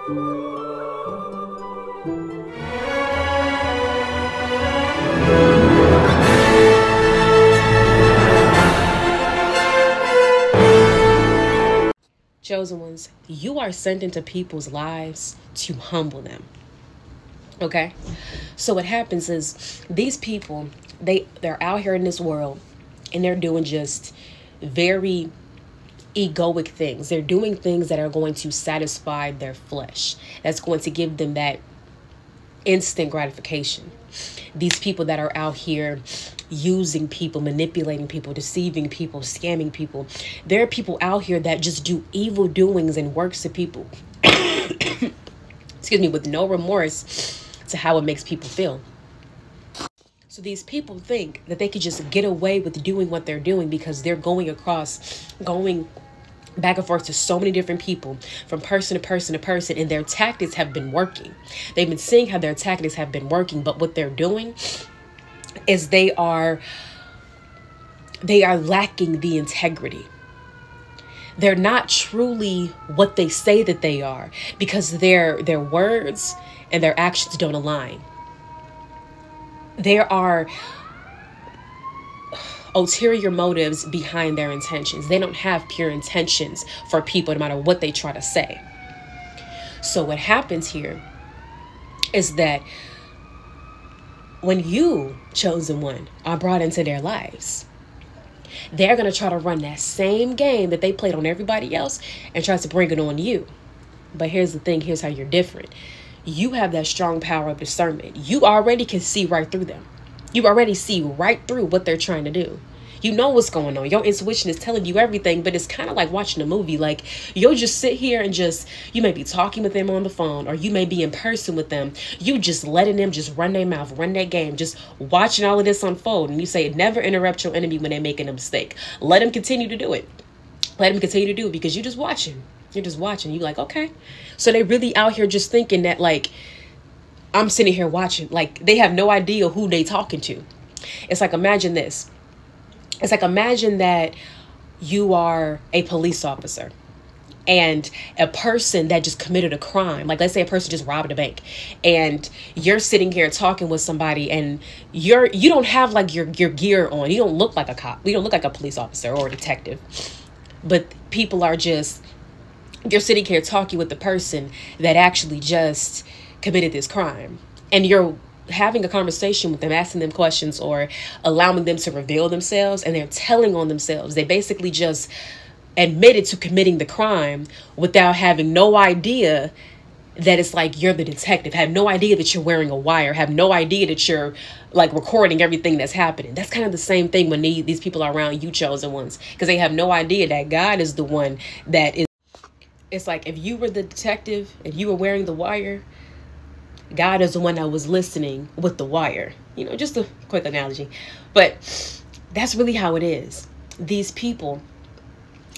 Chosen ones, you are sent into people's lives to humble them. Okay? So what happens is these people, they're out here in this world and they're doing just very egoic things. They're doing things that are going to satisfy their flesh. That's going to give them that instant gratification. These people that are out here using people, manipulating people, deceiving people, scamming people. There are people out here that just do evil doings and works to people. Excuse me, with no remorse to how it makes people feel. So these people think that they could just get away with doing what they're doing because they're going back and forth to so many different people, from person to person to person, and their tactics have been working. They've been seeing how their tactics have been working, but what they're doing is they are lacking the integrity. They're not truly what they say that they are, because their words and their actions don't align. There are ulterior motives behind their intentions. They don't have pure intentions for people, no matter what they try to say. So what happens here is that when you, chosen one, are brought into their lives, they're going to try to run that same game that they played on everybody else and try to bring it on you. But here's the thing. Here's how you're different. You have that strong power of discernment. You already can see right through them. You already see right through what they're trying to do. You know what's going on. Your intuition is telling you everything, but it's kind of like watching a movie. Like, you'll just sit here and you may be talking with them on the phone, or you may be in person with them. You just letting them just run their mouth, run their game, just watching all of this unfold. And you say, never interrupt your enemy when they're making a mistake. Let them continue to do it. Let them continue to do it, because you're just watching. You're just watching. You're like, okay. So they really out here just thinking that, like, I'm sitting here watching. Like, they have no idea who they talking to. It's like, imagine this. It's like, imagine that you are a police officer and a person that just committed a crime. Like, let's say a person just robbed a bank, and you're sitting here talking with somebody, and you don't have like your gear on. You don't look like a cop. You don't look like a police officer or a detective. But people are just, you're sitting here talking with the person that actually just committed this crime, and you're having a conversation with them, asking them questions or allowing them to reveal themselves, and they're telling on themselves. They basically just admitted to committing the crime without having no idea that it's like you're the detective, have no idea that you're wearing a wire, have no idea that you're like recording everything that's happening. That's kind of the same thing when these people are around you, chosen ones, because they have no idea that God is the one that is. It's like, if you were the detective and you were wearing the wire, God is the one that was listening with the wire. You know, just a quick analogy. But that's really how it is. These people,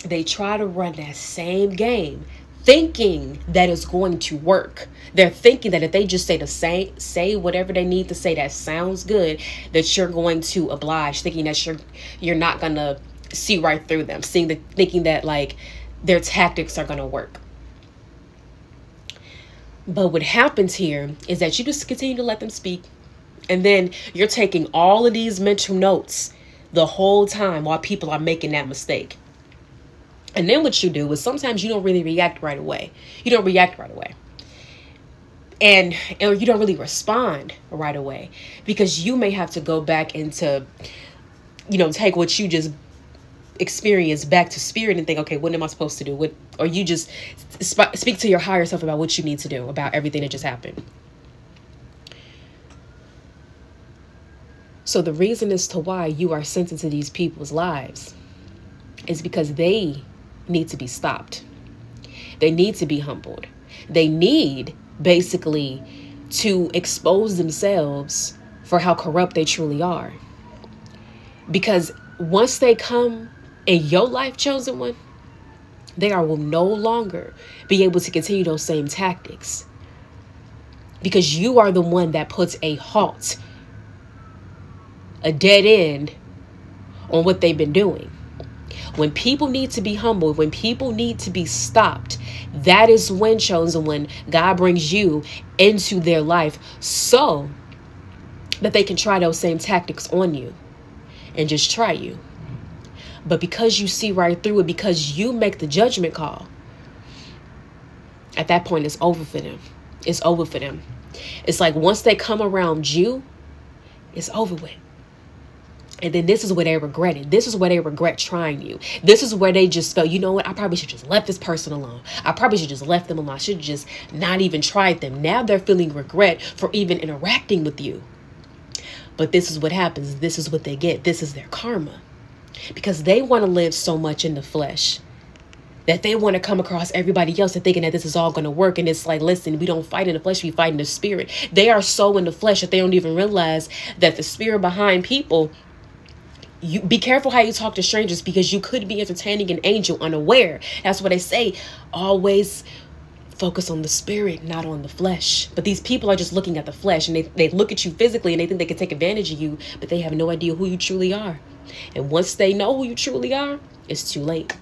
they try to run that same game, thinking that it's going to work. They're thinking that if they just say whatever they need to say that sounds good, that you're going to oblige, thinking that you're not going to see right through them, thinking that like their tactics are going to work. But what happens here is that you just continue to let them speak. And then you're taking all of these mental notes the whole time while people are making that mistake. And then what you do is sometimes you don't really react right away. You don't react right away. Or you don't really respond right away, because you may have to go back into, take what you just experience back to spirit and think, okay, what am I supposed to do? Or you just speak to your higher self about what you need to do about everything that just happened. So the reason as to why you are sent into these people's lives is because they need to be stopped. They need to be humbled. They need basically to expose themselves for how corrupt they truly are. Because once they come in your life, chosen one, they will no longer be able to continue those same tactics, because you are the one that puts a halt, a dead end on what they've been doing. When people need to be humbled, when people need to be stopped, that is when, chosen, when God brings you into their life so that they can try those same tactics on you and just try you. But because you see right through it, because you make the judgment call, at that point, it's over for them. It's over for them. It's like once they come around you, it's over with. And then this is where they regret it. This is where they regret trying you. This is where they just go, you know what? I probably should just left this person alone. I probably should just left them alone. I should just not even tried them. Now they're feeling regret for even interacting with you. But this is what happens. This is what they get. This is their karma. Because they want to live so much in the flesh that they want to come across everybody else and thinking that this is all going to work. And it's like, listen, we don't fight in the flesh, we fight in the spirit. They are so in the flesh that they don't even realize that the spirit behind people, you be careful how you talk to strangers, because you could be entertaining an angel unaware. That's what they say. Always focus on the spirit, not on the flesh. But these people are just looking at the flesh, and they look at you physically and they think they can take advantage of you, but they have no idea who you truly are. And once they know who you truly are, it's too late.